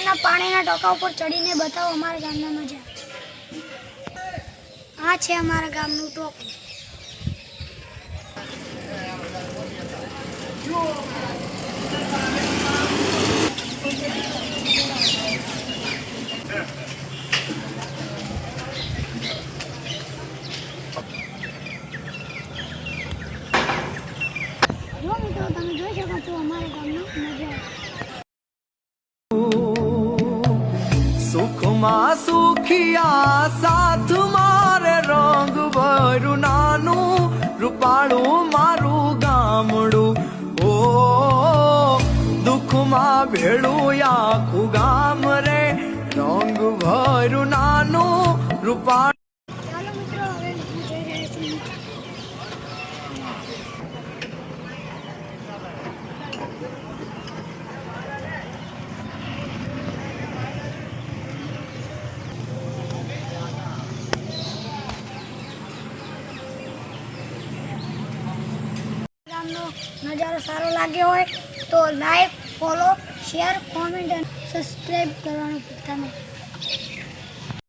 નદીના પાણીના ટોકા ઉપર ચડીને બતાવો અમારા ગામના મજા. આ છે અમારા ગામનું ટોકું. જો મિત્રો તમે જોઈ શકો છો અમારા ગામનો નજારો. સુખમાં સુખિયા સાથ મારે રંગ ભર્યું નાનું રૂપાળું મારું ગામડું. ઓ દુઃખમાં ભેળું આખું ગામ રે રંગ ભર્યું નાનું રૂપાળું. ચાલો મિત્રો હવે જઈ રહ્યા છીએ. ગામનો નજારો સારો લાગ્યો હોય તો લાઈક, ફોલો, શેર, કોમેન્ટ અને સબસ્ક્રાઈબ કરવાનું ભૂલતા નહીં.